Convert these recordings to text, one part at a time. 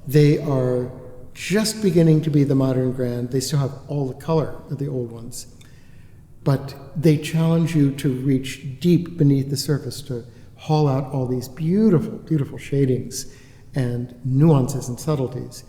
They are just beginning to be the modern grand. They still have all the color of the old ones. But they challenge you to reach deep beneath the surface, to haul out all these beautiful, beautiful shadings and nuances and subtleties.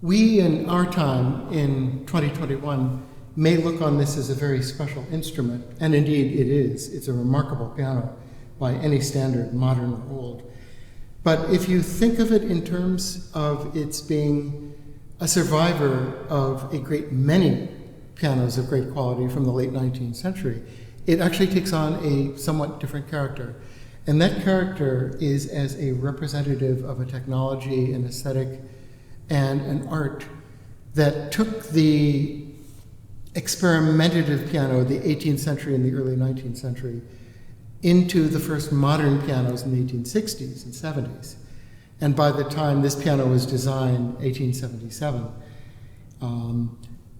We, in our time, in 2021, may look on this as a very special instrument, and indeed it is. It's a remarkable piano by any standard, modern or old. But if you think of it in terms of its being a survivor of a great many pianos of great quality from the late 19th century, it actually takes on a somewhat different character. And that character is as a representative of a technology, an aesthetic, and an art that took the experimentative piano of the 18th century and the early 19th century into the first modern pianos in the 1860s and 70s. And by the time this piano was designed, 1877,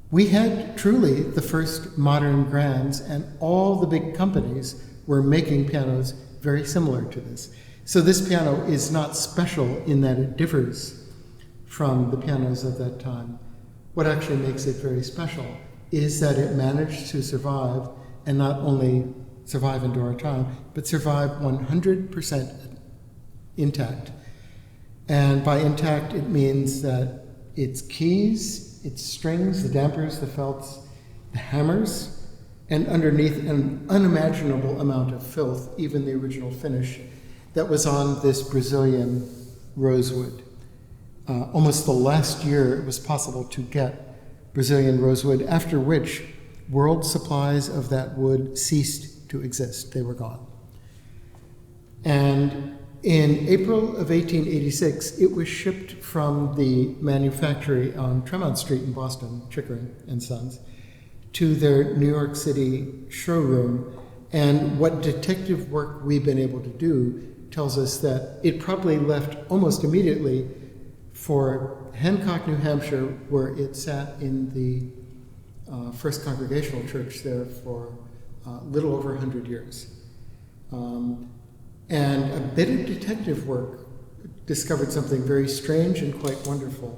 we had truly the first modern grands, and all the big companies were making pianos very similar to this. So this piano is not special in that it differs from the pianos of that time. What actually makes it very special is that it managed to survive, and not only survive into our time, but survive 100% intact. And by intact, it means that its keys, its strings, the dampers, the felts, the hammers, and underneath an unimaginable amount of filth, even the original finish that was on this Brazilian rosewood. Almost the last year it was possible to get Brazilian rosewood, after which world supplies of that wood ceased to exist. They were gone. And in April of 1886, it was shipped from the manufactory on Tremont Street in Boston, Chickering and Sons, to their New York City showroom. And what detective work we've been able to do tells us that it probably left almost immediately for Hancock, New Hampshire, where it sat in the First Congregational Church there for a little over 100 years. And a bit of detective work discovered something very strange and quite wonderful.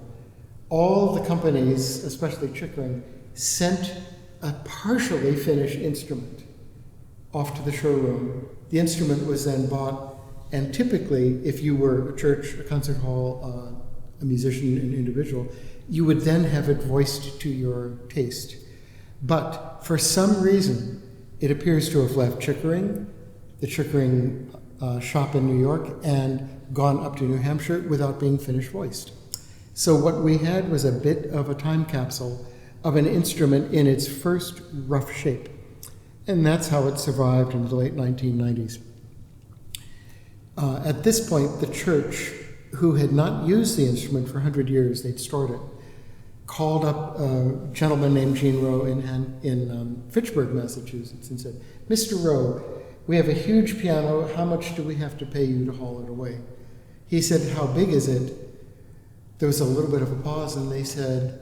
All the companies, especially Chickering, sent a partially finished instrument off to the showroom. The instrument was then bought, and typically, if you were a church, a concert hall, a musician, an individual, you would then have it voiced to your taste. But for some reason, it appears to have left Chickering, the Chickering shop in New York, and gone up to New Hampshire without being finished voiced. So what we had was a bit of a time capsule of an instrument in its first rough shape. And that's how it survived into the late 1990s. At this point, the church, who had not used the instrument for 100 years, they'd stored it, called up a gentleman named Gene Rowe in Fitchburg, Massachusetts, and said, "Mr. Rowe, we have a huge piano. How much do we have to pay you to haul it away?" He said, "How big is it?" There was a little bit of a pause, and they said,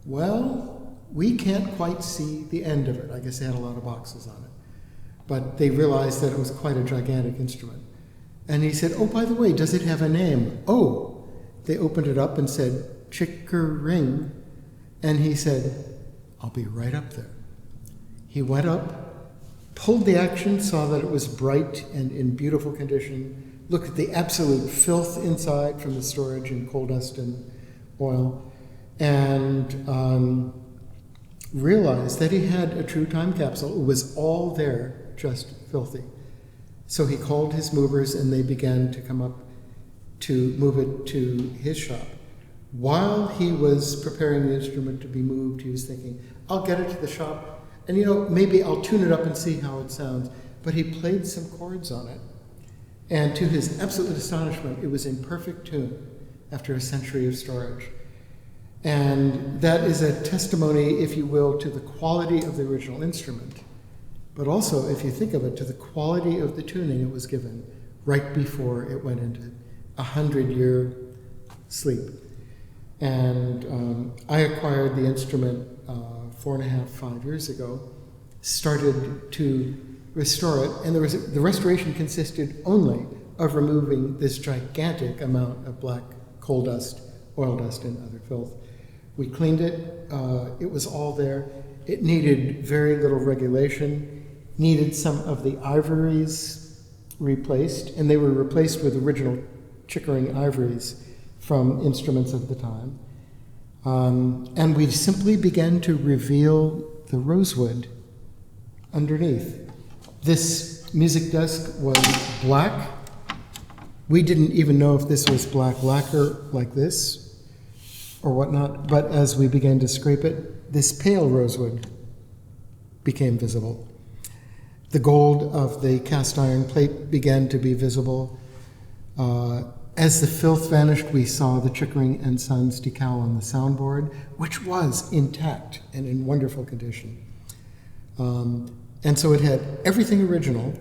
"Well, we can't quite see the end of it." I guess they had a lot of boxes on it. But they realized that it was quite a gigantic instrument. And he said, "Oh, by the way, does it have a name?" "Oh." They opened it up and said, "Chickering." And he said, "I'll be right up there." He went up, pulled the action, saw that it was bright and in beautiful condition, looked at the absolute filth inside from the storage and coal dust and oil, and realized that he had a true time capsule. It was all there, just filthy. So he called his movers, and they began to come up to move it to his shop. While he was preparing the instrument to be moved, he was thinking, "I'll get it to the shop, and maybe I'll tune it up and see how it sounds." But he played some chords on it, and to his absolute astonishment, it was in perfect tune after a century of storage. And that is a testimony, if you will, to the quality of the original instrument, but also, if you think of it, to the quality of the tuning it was given right before it went into 100-year sleep. And I acquired the instrument 4.5-5 years ago, started to restore it, and the restoration consisted only of removing this gigantic amount of black coal dust, oil dust, and other filth. We cleaned it. It was all there. It needed very little regulation, needed some of the ivories replaced, and they were replaced with original Chickering ivories from instruments of the time. And we simply began to reveal the rosewood underneath. This music desk was black. We didn't even know if this was black lacquer like this or whatnot, but as we began to scrape it, this pale rosewood became visible. The gold of the cast iron plate began to be visible. As the filth vanished, we saw the Chickering and Sons decal on the soundboard, which was intact and in wonderful condition. And so it had everything original.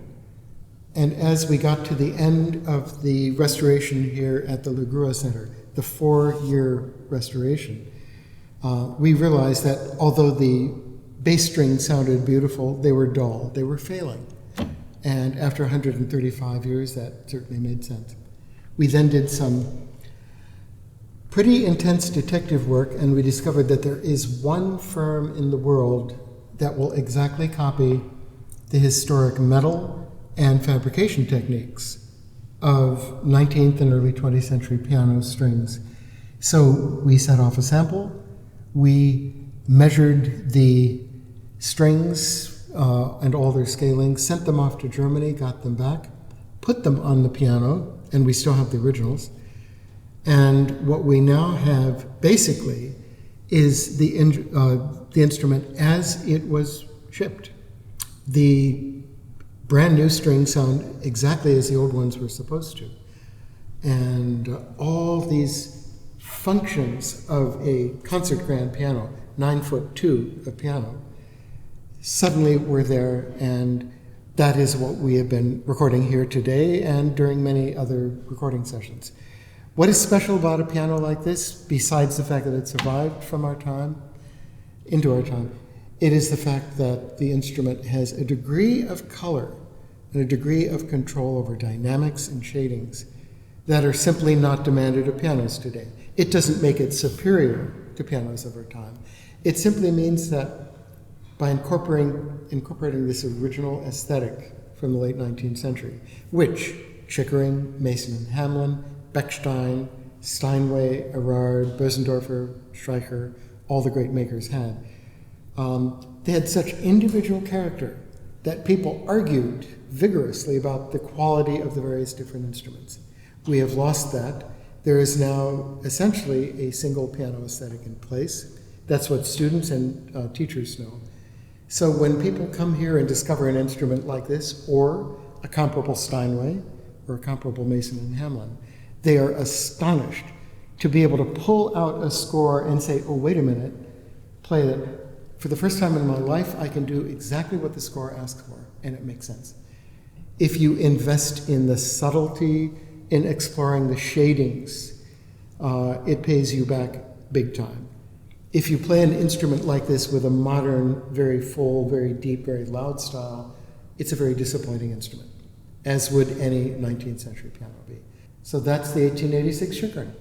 And as we got to the end of the restoration here at the Grua Center, the 4-year restoration, we realized that although the bass strings sounded beautiful, they were dull, they were failing. And after 135 years, that certainly made sense. We then did some pretty intense detective work, and we discovered that there is one firm in the world that will exactly copy the historic metal and fabrication techniques of 19th and early 20th century piano strings. So we set off a sample, we measured the strings and all their scaling, sent them off to Germany, got them back, put them on the piano, and we still have the originals. And what we now have basically is the instrument as it was shipped. The brand new strings sound exactly as the old ones were supposed to. And all these functions of a concert grand piano, 9'2" of piano, suddenly were there, and that is what we have been recording here today and during many other recording sessions. What is special about a piano like this, besides the fact that it survived from our time into our time? It is the fact that the instrument has a degree of color and a degree of control over dynamics and shadings that are simply not demanded of pianos today. It doesn't make it superior to pianos of our time. It simply means that by incorporating this original aesthetic from the late 19th century, which Chickering, Mason and Hamlin, Bechstein, Steinway, Erard, Bösendorfer, Streicher, all the great makers had. They had such individual character that people argued vigorously about the quality of the various different instruments. We have lost that. There is now essentially a single piano aesthetic in place. That's what students and teachers know. So when people come here and discover an instrument like this, or a comparable Steinway, or a comparable Mason and Hamlin, they are astonished to be able to pull out a score and say, oh, wait a minute, play it. For the first time in my life, I can do exactly what the score asks for, and it makes sense. If you invest in the subtlety, in exploring the shadings, it pays you back big time. If you play an instrument like this with a modern, very full, very deep, very loud style, it's a very disappointing instrument, as would any 19th century piano be. So that's the 1886 Chickering.